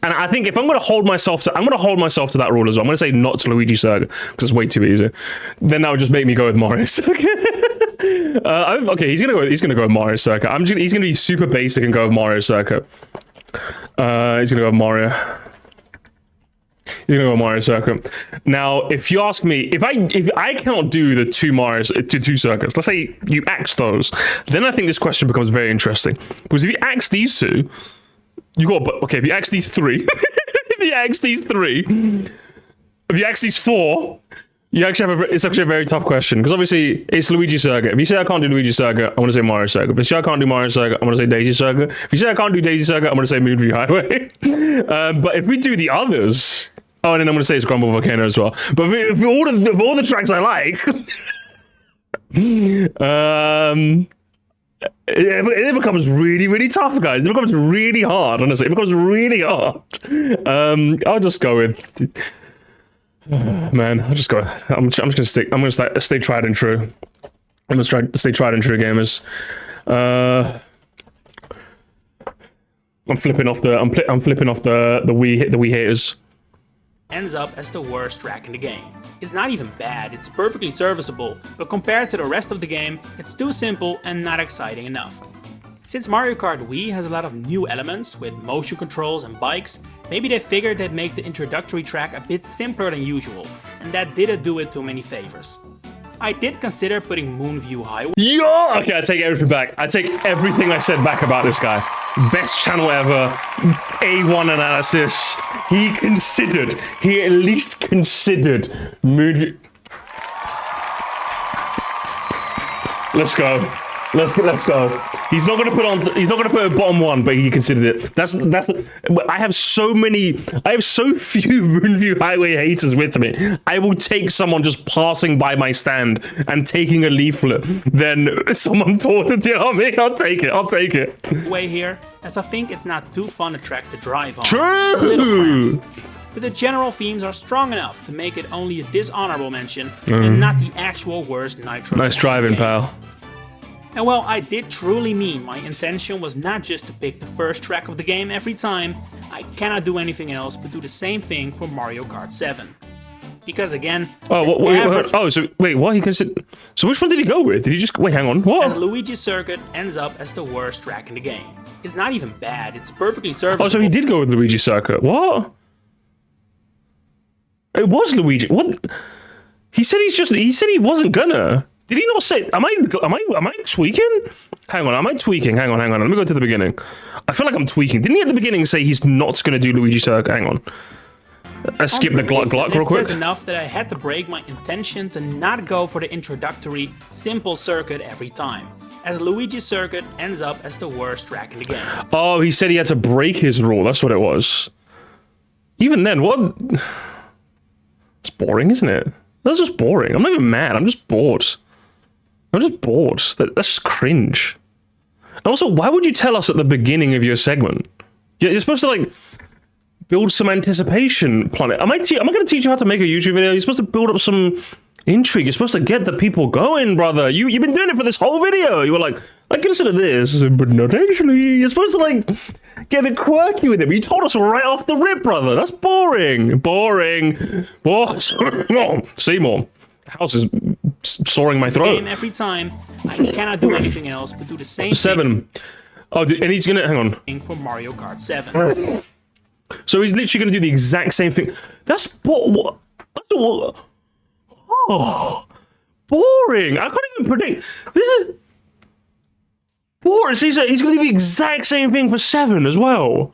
And I think if I'm going to hold myself to that rule as well. I'm going to say not to Luigi Circuit because it's way too easy. Then that would just make me go with Mario Circuit. Okay, he's gonna go with Mario Circuit. He's gonna be super basic and go with Mario Circuit. He's gonna go with Mario. He's gonna go with Mario Circuit. Now, if you ask me, if I cannot do the two circuits, let's say you axe those, then I think this question becomes very interesting. Because if you axe these two, if you axe these three, if you axe these four, it's actually a very tough question, because obviously it's Luigi Circuit. If you say I can't do Luigi Circuit, I'm going to say Mario Circuit. If you say I can't do Mario Circuit, I'm going to say Daisy Circuit. If you say I can't do Daisy Circuit, I'm going to say Moonview Highway. But if we do the others, and then I'm going to say it's Grumble Volcano as well. But if all the tracks I like, it becomes really, really tough, guys. It becomes really hard, honestly. It becomes really hard. I'll just go with... Man, I'm just gonna stay tried and true. I'm gonna try to stay tried and true, gamers. I'm flipping off the Wii haters. Ends up as the worst track in the game. It's not even bad, it's perfectly serviceable, but compared to the rest of the game, it's too simple and not exciting enough. Since Mario Kart Wii has a lot of new elements with motion controls and bikes, maybe they figured they'd make the introductory track a bit simpler than usual, and that didn't do it too many favors. I did consider putting Moonview Highway. Yeah! Okay, I take everything back. I take everything I said back about this guy. Best channel ever. A1 analysis. He at least considered Moonview. Let's go. Let's go. He's not gonna put a bottom one, but he considered it. That's. I have so few Moonview Highway haters with me. I will take someone just passing by my stand and taking a leaflet. Then someone thought it. You know what I mean? I'll take it. Way here, as I think it's not too fun a track to drive on. True. It's a little cramped. But the general themes are strong enough to make it only a dishonorable mention and not the actual worst Nitro. Nice driving, pal. And well, I did truly mean my intention was not just to pick the first track of the game every time. I cannot do anything else but do the same thing for Mario Kart 7. Because again, so wait, what? So which one did he go with? Did he just wait? Hang on, what? As Luigi Circuit ends up as the worst track in the game. It's not even bad. It's perfectly serviceable. Oh, so he did go with Luigi Circuit. What? It was Luigi. What? He said he wasn't gonna. Did he not say? Am I tweaking? Hang on, am I tweaking? Hang on. Let me go to the beginning. I feel like I'm tweaking. Didn't he at the beginning say he's not going to do Luigi Circuit? Hang on. Let's skip the gluck real quick. It says enough that I had to break my intention to not go for the introductory, simple circuit every time, as Luigi Circuit ends up as the worst track in the game. Oh, he said he had to break his rule. That's what it was. Even then, what? It's boring, isn't it? That's just boring. I'm not even mad. I'm just bored. That's just cringe. And also, why would you tell us at the beginning of your segment? You're supposed to, like, build some anticipation plan. Am I going to teach you how to make a YouTube video? You're supposed to build up some intrigue. You're supposed to get the people going, brother. You've been doing it for this whole video. You were like, I consider this, but not actually. You're supposed to, like, get a bit quirky with it. But you told us right off the rip, brother. That's boring. Seymour. The house is soaring my throat. Every time, I cannot do anything else but do the same 7. Oh, and he's gonna hang on for Mario Kart 7. So he's literally gonna do the exact same thing. That's what? Oh, boring. I can't even predict. This is boring. So he's gonna do the exact same thing for 7 as well.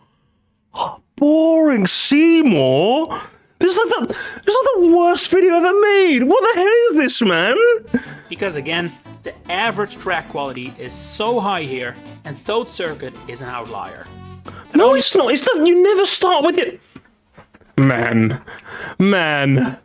Oh, boring, Seymour. This is like the worst video ever made. What the hell is this, man? Because again, the average track quality is so high here, and Toad Circuit is an outlier. No, it's not. You never start with it. Man, Man.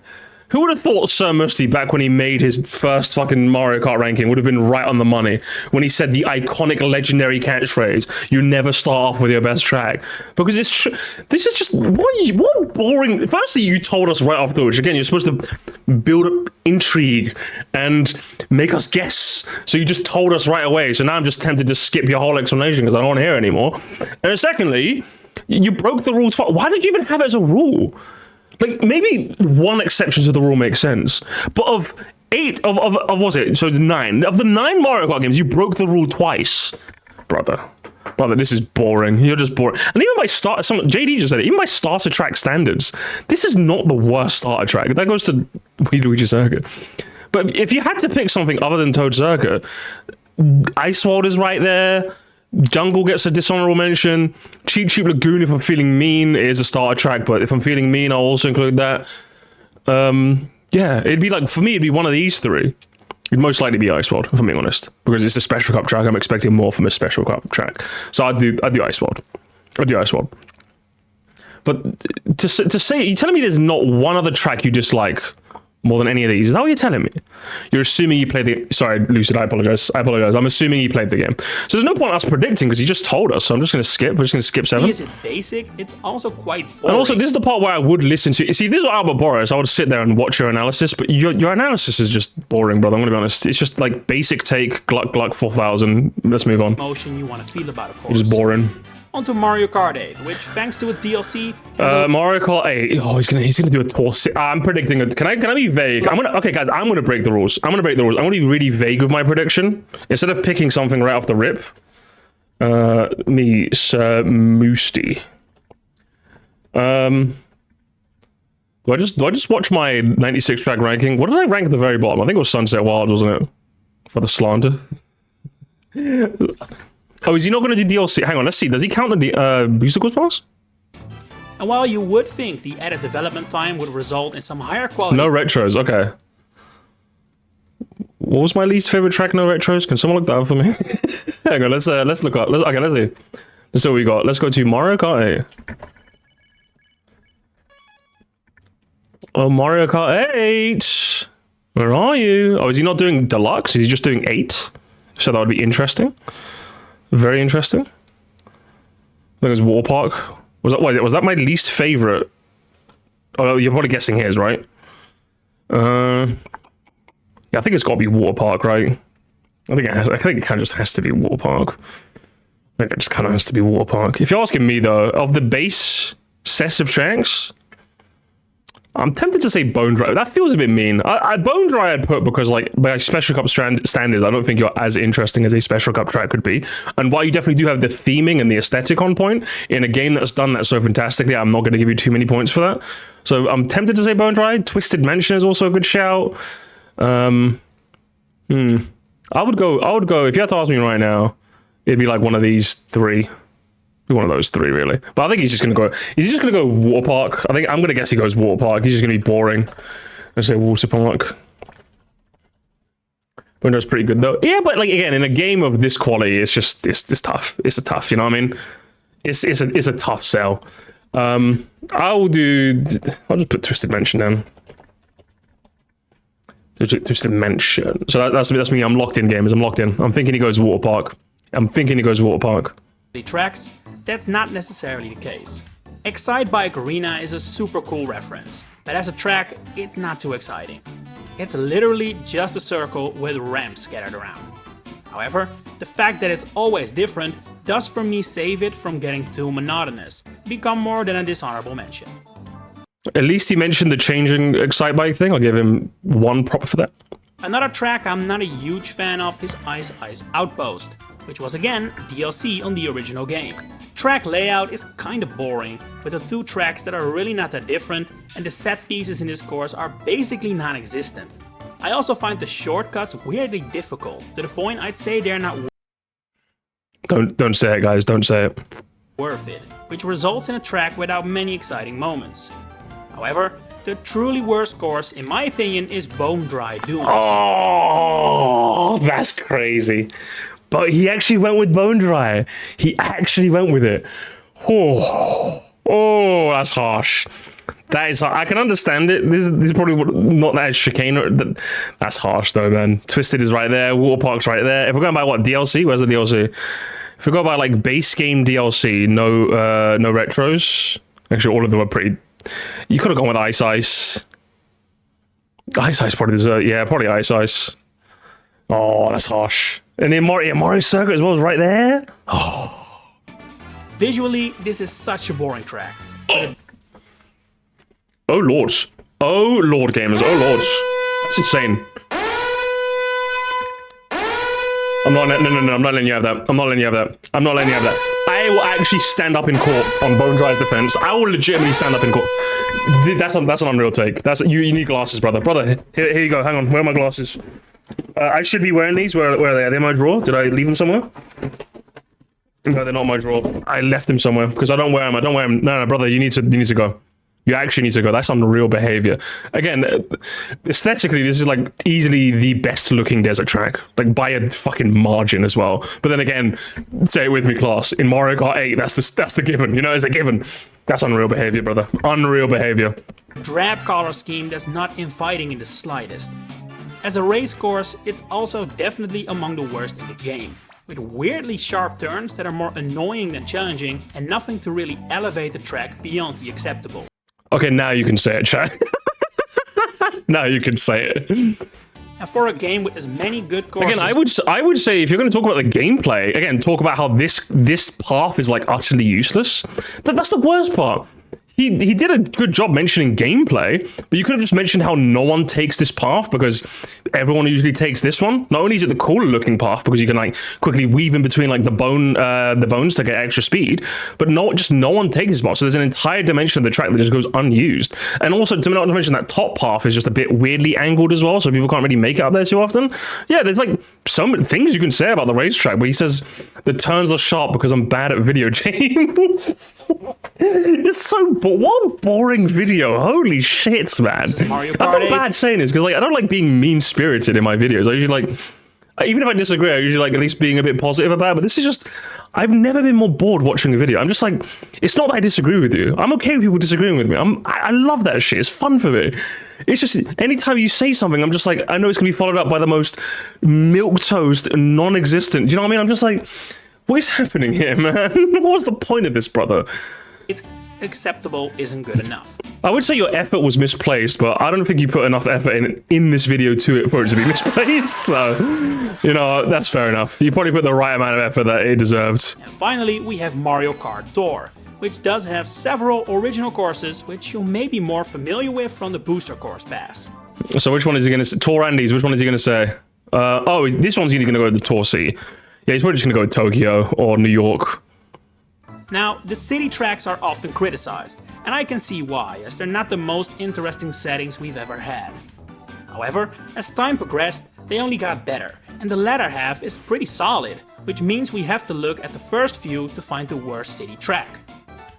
Who would have thought Sir Moresty, back when he made his first fucking Mario Kart ranking, would have been right on the money when he said the iconic legendary catchphrase, "You never start off with your best track." Because this is just, what boring. Firstly, you told us right off the which again, you're supposed to build up intrigue and make us guess. So you just told us right away. So now I'm just tempted to skip your whole explanation because I don't want to hear it anymore. And secondly, you broke the rule twice. Why did you even have it as a rule? Like, maybe one exception to the rule makes sense, but of what was it? So 9 of the 9 Mario Kart games, you broke the rule twice, brother. This is boring. You're just boring. And even by JD just said it. Even by starter track standards, this is not the worst starter track. That goes to Luigi Circuit. But if you had to pick something other than Toad Circuit, Ice World is right there. Jungle gets a dishonorable mention. Cheap Lagoon, if I'm feeling mean, is a starter track, but if I'm feeling mean, I'll also include that. Yeah, it'd be like, for me, it'd be one of these 3. It'd most likely be Ice World, if I'm being honest, because it's a Special Cup track. I'm expecting more from a Special Cup track, so I'd do Ice World. I'd do Ice World. But to say, you're telling me there's not one other track you dislike more than any of these? Is that what you're telling me? You're assuming you played the... Sorry, Lucid, I apologize. I'm assuming you played the game. So there's no point us predicting because you just told us, so I'm just going to skip. We're just going to skip 7. Is it basic? It's also quite boring. And also, this is the part where I would listen to... See, this is what Albert Boris. I would sit there and watch your analysis, but your analysis is just boring, brother. I'm going to be honest. It's just like basic take, gluck 4000. Let's move on. Emotion you want to feel about, of course. It's just boring. On to Mario Kart 8, which, thanks to its DLC... Mario Kart 8. Oh, he's gonna do a tour. I'm predicting it. Can I be vague? Okay, guys, I'm gonna break the rules. I'm gonna be really vague with my prediction. Instead of picking something right off the rip. Sir Moresty. Do I just watch my 96 track ranking? What did I rank at the very bottom? I think it was Sunset Wild, wasn't it? For the slander. Oh, is he not going to do DLC? Hang on, let's see. Does he count the Boosticles pass? And while you would think the added development time would result in some higher quality... No retros, okay. What was my least favorite track, no retros? Can someone look that up for me? Hang on, let's look up. Let's see. Let's see what we got. Let's go to Mario Kart 8. Oh, Mario Kart 8. Where are you? Oh, is he not doing Deluxe? Is he just doing 8? So that would be interesting. Very interesting. I think it was Water Park. Was that my least favorite? Oh, you're probably guessing his, right? Yeah, I think it's got to be Water Park, right? I think it kind of just has to be Water Park. I think it just kind of has to be Water Park. If you're asking me though, of the base sets of tracks, I'm tempted to say Bone Dry. That feels a bit mean. Bone Dry I'd put because, like, by Special Cup standards, I don't think you're as interesting as a Special Cup track could be. And while you definitely do have the theming and the aesthetic on point, in a game that's done that so fantastically, I'm not going to give you too many points for that. So I'm tempted to say Bone Dry. Twisted Mansion is also a good shout. I would go, if you had to ask me right now, it'd be like one of these 3. One of those 3, really. But I think he's just gonna go Water Park. I'm gonna guess he goes Water Park. He's just gonna be boring. Let's say Water Park. Window's pretty good though. Yeah, but like again, in a game of this quality, it's just it's tough. It's a tough, you know what I mean? It's a tough sell. I'll just put Twisted Mansion down. Twisted Mansion. So that's me. I'm locked in, gamers. I'm locked in. I'm thinking he goes Water Park. Tracks, that's not necessarily the case. Excite Bike Arena is a super cool reference, but as a track, it's not too exciting. It's literally just a circle with ramps scattered around. However, the fact that it's always different does for me save it from getting too monotonous, become more than a dishonorable mention. At least he mentioned the changing Excite Bike thing. I'll give him 1 prop for that. Another track I'm not a huge fan of is Ice Ice Outpost, which was again DLC on the original game. Track layout is kinda boring, with the 2 tracks that are really not that different, and the set pieces in this course are basically non-existent. I also find the shortcuts weirdly difficult, to the point I'd say they're not Don't say it, guys, don't say it. Worth it, which results in a track without many exciting moments. However, the truly worst course, in my opinion, is Bone Dry Dunes. Oh, that's crazy. But he actually went with Bone Dry. He actually went with it. Oh, that's harsh. That is, I can understand it. This is probably not that chicane. That's harsh though, man. Twisted is right there. Water Park's right there. If we're going by what DLC, where's the DLC? If we go by like base game DLC, no retros. Actually, all of them are pretty. You could have gone with Ice. Ice probably deserves. Yeah, probably Ice. Oh, that's harsh. And then Mario Circuit as well is right there. Oh. Visually, this is such a boring track. Oh lords. Oh lord, gamers. Oh lords. That's insane. I'm not letting you have that. I'm not letting you have that. I'm not letting you have that. I will actually stand up in court on Bone Dry's defense. I will legitimately stand up in court. That's an unreal take. You need glasses, brother. Brother, here you go. Hang on. Where are my glasses? I should be wearing these. Where are they? Are they in my drawer? Did I leave them somewhere? No, they're not in my drawer. I left them somewhere because I don't wear them. I don't wear them. No, brother, you need to go. You actually need to go. That's unreal behavior. Again, aesthetically, this is like easily the best looking desert track, like by a fucking margin as well. But then again, say it with me, class. In Mario Kart 8, that's the given. You know, it's a given. That's unreal behavior, brother. Unreal behavior. Drab color scheme that's not inviting in the slightest. As a race course, it's also definitely among the worst in the game, with weirdly sharp turns that are more annoying than challenging and nothing to really elevate the track beyond the acceptable. Okay, now you can say it, chat. Now you can say it. And for a game with as many good courses... Again, I would say if you're going to talk about the gameplay, again, talk about how this path is like utterly useless. That's the worst part. He did a good job mentioning gameplay, but you could have just mentioned how no one takes this path because everyone usually takes this one. Not only is it the cooler looking path because you can like quickly weave in between like the bones to get extra speed, but no one takes this path. So there's an entire dimension of the track that just goes unused. And also to not to mention that top path is just a bit weirdly angled as well, so people can't really make it up there too often. Yeah, there's like some things you can say about the racetrack, but he says the turns are sharp because I'm bad at video games. It's so what a boring video. Holy shit, man. Mario I Kart feel 8. bad saying this because like I don't like being mean-spirited in my videos. I usually like, even if I disagree, I usually like at least being a bit positive about it. But this is just, I've never been more bored watching a video. I'm just like, it's not that I disagree with you. I'm okay with people disagreeing with me. I love that shit. It's fun for me. It's just, anytime you say something, I'm just like, I know it's going to be followed up by the most milquetoast, non-existent. Do you know what I mean? I'm just like, what is happening here, man? What was the point of this, brother? It's acceptable isn't good enough. I would say your effort was misplaced, but I don't think you put enough effort in this video for it to be misplaced. So, you know, that's fair enough. You probably put the right amount of effort that it deserves. And finally, we have Mario Kart Tour, which does have several original courses which you may be more familiar with from the Booster Course Pass. So which one is he going to say? Tour Andes, which one is he going to say? Oh, this one's either going to go with the Tour C. Yeah, he's probably just going to go with Tokyo or New York. Now, the city tracks are often criticized, and I can see why, as they're not the most interesting settings we've ever had. However, as time progressed, they only got better, and the latter half is pretty solid, which means we have to look at the first few to find the worst city track.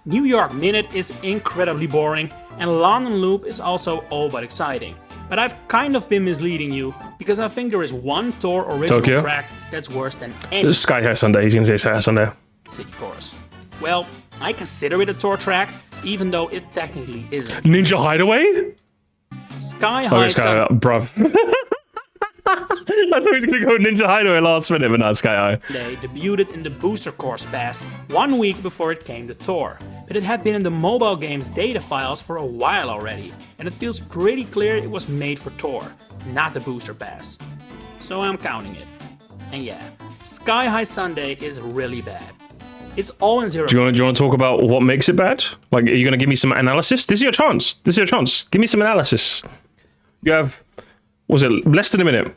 New York Minute is incredibly boring, and London Loop is also all but exciting. But I've kind of been misleading you, because I think there is one Tour original Tokyo track that's worse than any Sky High Sunday. He's going to say Sky High Sunday. city course. Well, I consider it a Tour track, even though it technically isn't. Ninja Hideaway? Sky High Sky, bruv. I thought he was going to go Ninja Hideaway last minute, but not Sky High. Sunday debuted in the Booster Course Pass 1 week before it came to Tour, but it had been in the mobile game's data files for a while already, and it feels pretty clear it was made for Tour, not the Booster Pass. So I'm counting it. And yeah, Sky High Sunday is really bad. It's all in zero. Do you want to talk about what makes it bad? Like, are you going to give me some analysis? This is your chance. Give me some analysis. You have, what was it, less than a minute.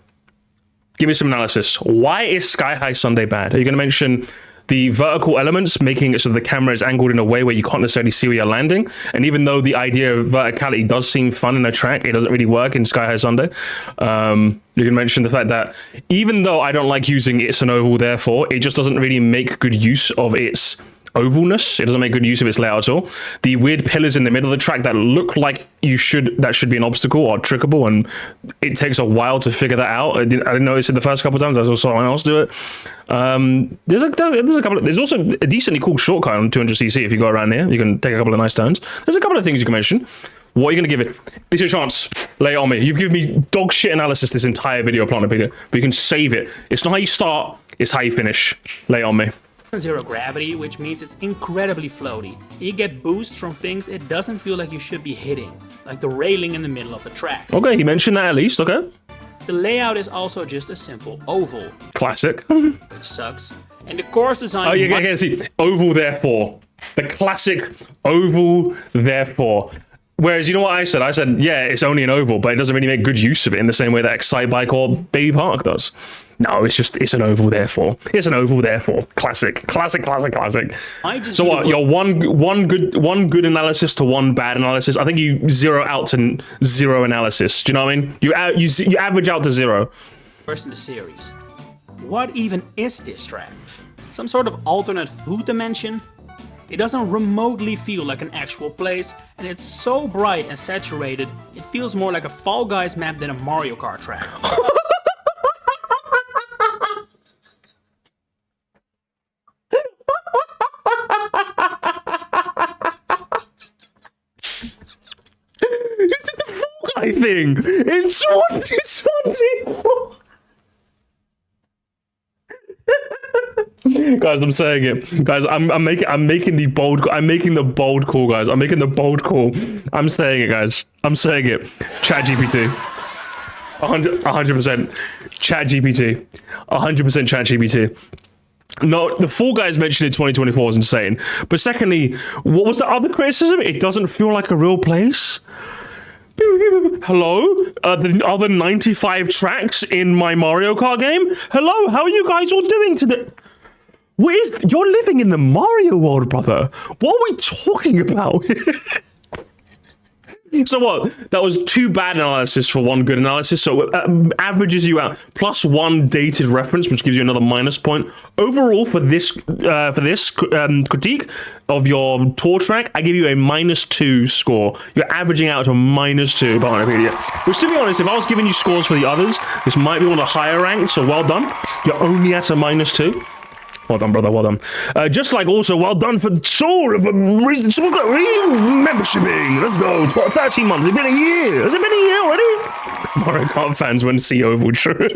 Give me some analysis. Why is Sky High Sunday bad? Are you going to mention the vertical elements, making it so the camera is angled in a way where you can't necessarily see where you're landing? And even though the idea of verticality does seem fun in a track, it doesn't really work in Sky High Sunday. You can mention the fact that even though I don't like using it's an oval, therefore, it just doesn't really make good use of its ovalness. It doesn't make good use of its layout at all. The weird pillars in the middle of the track that look like that should be an obstacle are trickable, and it takes a while to figure that out. I didn't notice it the first couple of times. I saw someone else do it. There's also a decently cool shortcut on 200cc if you go around here. You can take a couple of nice turns. There's a couple of things you can mention. What are you going to give it? This is your chance. Lay it on me. You've given me dog shit analysis this entire video, Piantapedia, but you can save it. It's not how you start, it's how you finish. Lay it on me. Zero gravity, which means it's incredibly floaty. You get boosts from things it doesn't feel like you should be hitting, like the railing in the middle of the track. Okay, he mentioned that at least, okay. The layout is also just a simple oval. Classic. Which sucks. And the course design... Oh, you can see. Oval, therefore. The classic oval, therefore. Whereas, you know what I said? I said, yeah, it's only an oval, but it doesn't really make good use of it in the same way that Excite Bike or Baby Park does. No, it's an oval, therefore. It's an oval, therefore. Classic. So what? Your one good analysis to one bad analysis. I think you zero out to zero analysis. Do you know what I mean? You average out to zero. First in the series. What even is this track? Some sort of alternate food dimension? It doesn't remotely feel like an actual place, and it's so bright and saturated, it feels more like a Fall Guys map than a Mario Kart track. It's the Fall Guy thing in 2024. Guys, I'm saying it. Guys, I'm making the bold call, guys. I'm making the bold call. I'm saying it, guys. I'm saying it. ChatGPT. 100% ChatGPT. 100% ChatGPT. No, the Fall Guys mentioned in 2024 is insane. But secondly, what was the other criticism? It doesn't feel like a real place. Hello? The other 95 tracks in my Mario Kart game? Hello? How are you guys all doing today? You're living in the Mario world, brother. What are we talking about? So what? That was 2 bad analysis for 1 good analysis. So it averages you out plus 1 dated reference, which gives you another minus point. Overall, for this critique of your tour track, I give you a -2 score. You're averaging out to -2, Piantapedia. Which, to be honest, if I was giving you scores for the others, this might be one of the higher ranked. So well done. You're only at a -2. Well done, brother. Well done. Just like also, well done for Soul of a membershiping. Let's go. 13 months. It's been a year. Has it been a year already? Mario Kart fans went to see Oval. True.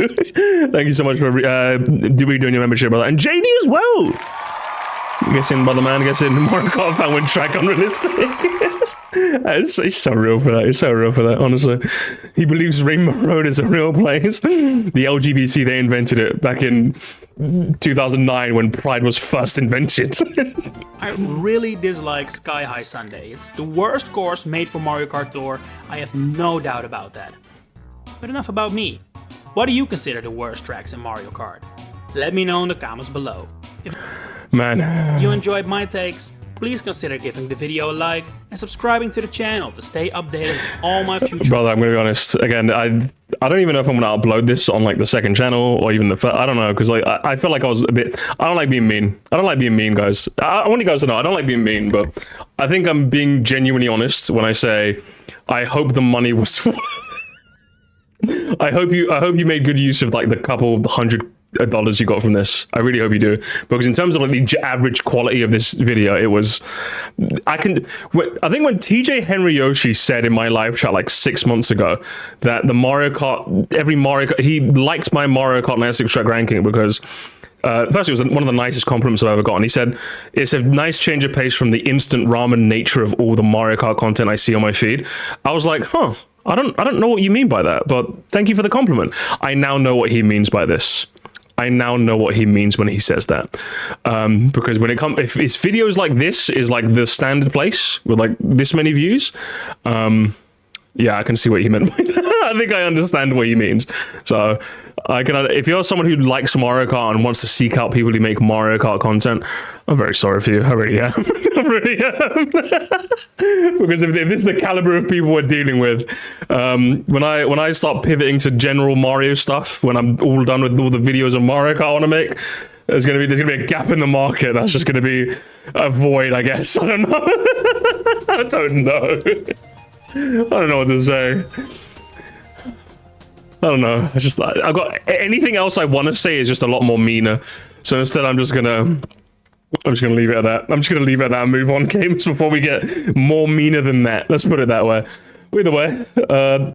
Thank you so much for redoing your membership, brother. And JD as well. Gets in, brother man. Gets in. Mario Kart fan went track unrealistic. It's so real for that. It's so real for that, honestly. He believes Rainbow Road is a real place. The LGBT, they invented it back in 2009 when Pride was first invented. I really dislike Sky High Sunday. It's the worst course made for Mario Kart Tour. I have no doubt about that. But enough about me. What do you consider the worst tracks in Mario Kart? Let me know in the comments below. If you enjoyed my takes, please consider giving the video a like and subscribing to the channel to stay updated with all my future... Brother, I'm gonna be honest. Again, I don't even know if I'm gonna upload this on like the second channel or even the first. I don't know, because like I feel like I was a bit... I don't like being mean. I don't like being mean, guys. I want you guys to know I don't like being mean, but I think I'm being genuinely honest when I say I hope the money was... I hope you made good use of like the couple $100 you got from this. I really hope you do, because in terms of like the average quality of this video, it was... I think when TJ Henry Yoshi said in my live chat like 6 months ago that the Mario Kart, he liked my Mario Kart 96 track ranking because first, it was one of the nicest compliments I've ever gotten. He said, it's a nice change of pace from the instant ramen nature of all the Mario Kart content I see on my feed. I was like, huh, I don't know what you mean by that, but thank you for the compliment. I now know what he means by this. I now know what he means when he says that. Because when it comes, if it's videos like this is like the standard place with like this many views, yeah, I can see what he meant by that. I think I understand what he means. So I can, if you're someone who likes Mario Kart and wants to seek out people who make Mario Kart content, I'm very sorry for you. I really am. I really am. Because if this is the caliber of people we're dealing with, when I start pivoting to general Mario stuff, when I'm all done with all the videos of Mario Kart I want to make, there's gonna be a gap in the market. That's just gonna be a void, I guess. I don't know. I don't know. I don't know what to say. I don't know. I've got anything else I want to say is just a lot more meaner. So instead, I'm just gonna I'm just gonna leave it at that. I'm just gonna leave it at that and move on games before we get more meaner than that. Let's put it that way. Either way,